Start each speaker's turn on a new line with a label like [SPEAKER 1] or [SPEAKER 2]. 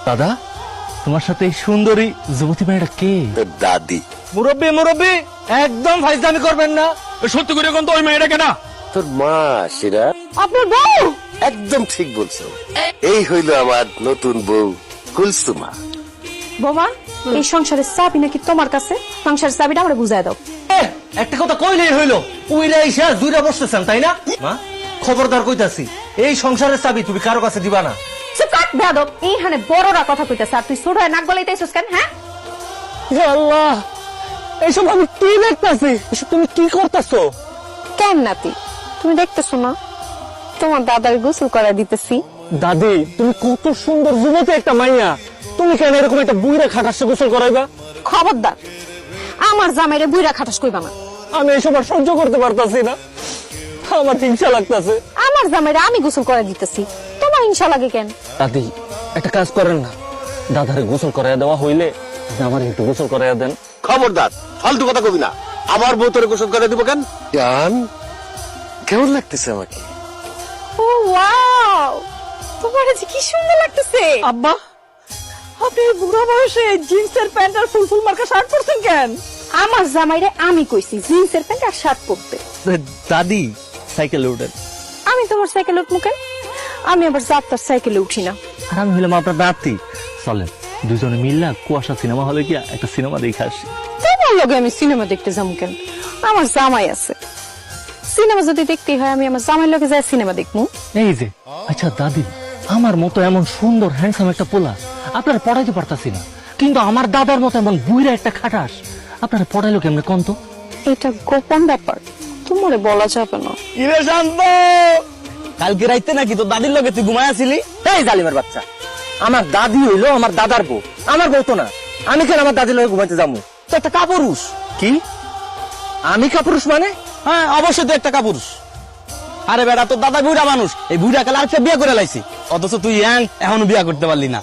[SPEAKER 1] দাদা, তোমার সাথে এই সুন্দরী যুবতী মেয়েটা কে?
[SPEAKER 2] তোর দাদি।
[SPEAKER 1] মুরব্বী মুরব্বী, একদম ফাইজলামি করবেন না। সত্যি করে এখন তো ওই মেয়েটা কেনা?
[SPEAKER 2] তোর মা সেরা।
[SPEAKER 3] আপনার বউ?
[SPEAKER 2] একদম ঠিক বলছো। এই হইল আমার নতুন বউ কুলসুমা।
[SPEAKER 3] বোমা, এই সংসারের চাবি নাকি তোমার কাছে? সংসারের চাবিটা আমরা বুঝাই দাও।
[SPEAKER 1] একটা কথা কইলেই হইলো, উইরা ইসা দুইটা বসতেছেন তাই না? মা, খবরদার কইতাছি, এই সংসারের চাবি তুমি কারো কাছে দিবা না।
[SPEAKER 3] চুপ কাট বেয়াদব, এইখানে বড়রা কথা কইতাছে আর তুই ছোট হয়ে নাক গলাইতেছিস কেন? হ্যাঁ,
[SPEAKER 1] আল্লাহ, এইসব আমি কি দেখতাছি? এসব তুমি কি করতেছো?
[SPEAKER 3] কেন নাতি, তুমি দেখতেছো না তোমার দাদার গোসল করা দিতেছি?
[SPEAKER 1] দাদি, তুমি কত সুন্দর যুবতী একটা মাইয়া, তুমি কেন এরকম একটা বুইরা খাটাসে গোসল করাইবা?
[SPEAKER 3] খবরদার, আমার জামাইরে বুইরা খাটাস কইবা না।
[SPEAKER 1] আমি এইসব আর সহ্য করতে পারতাছি না, আমার হিংসা লাগতাছে।
[SPEAKER 3] আমার জামাইরে আমি গোসল করে দিতেছি, তোমার হিংসা লাগে কেন?
[SPEAKER 1] দাদি, একটা কাজ করেন না, দাদারে গোসল করাইয়া দেওয়া হইলে আমার একটু গোসল করাইয়া দেন।
[SPEAKER 2] খবরদার, ফালতু কথা কবি না। আমার বউ তোরে গোসল করে দিব কেন? জান, কেমন লাগতেছে আমাকে?
[SPEAKER 3] ও ওয়াও, তোমার যে কি সুন্দর লাগতেছে।
[SPEAKER 4] আব্বা, আপনি এই বুড়া বয়সে জিন্সের প্যান্ট আর ফুল ফুল মার্কা শার্ট পরছেন কেন?
[SPEAKER 3] আমার জামাইরে আমি কইছি জিন্সের প্যান্ট আর শার্ট পরতে।
[SPEAKER 1] দাদি, সাইকেলে উঠেন।
[SPEAKER 3] আমি তোমার সাইকেলে উঠবো কেন? আমি আবার যাত্রার সাইকেলে উঠি না।
[SPEAKER 1] আর আমি হইলাম আপনার নাতি। চলেন দুজনে মিললা কুয়াশা সিনেমা হলে গিয়া একটা সিনেমা দেখে আসি।
[SPEAKER 3] তোমার লগে আমি সিনেমা দেখতে যাবো কেন? আমার জামাই আছে, সিনেমা যদি দেখতে হয় আমি আমার জামাই লগে যাই সিনেমা দেখবো।
[SPEAKER 1] এই যে, আচ্ছা দাদি, আমার মতো এমন সুন্দর হ্যান্ডসাম একটা পোলা আপনারা পড়াইতে পারতাছি না, কিন্তু আমার দাদার মতো এমন বুইরা একটা খাটাস আপনারা পড়াইলো কেমনে কোন তো?
[SPEAKER 3] এটা গোপন ব্যাপার, তোমারে বলা যাবে না।
[SPEAKER 1] ইরে শান্ত, কালকে রাইতে নাকি তো দাদির লগে তুই ঘুমায় আছিলি? এই জালিমের বাচ্চা, আমার দাদি হইলো আমার দাদার বউ, আমার বউ তো না। আমি কেন আমার দাদির লগে ঘুমাইতে যাবো? তো একটা কাপুরুষ। কি? আমি কাপুরুষ মানে?
[SPEAKER 5] হ্যাঁ, অবশ্যই তো একটা কাপুরুষ। আরে বেটা, তোর দাদা বুড়া মানুষ, এই বুড়া কালে আরেকটা বিয়ে করে লাইছি, অথচ তুই এখনো বিয়ে করতে পারলি না।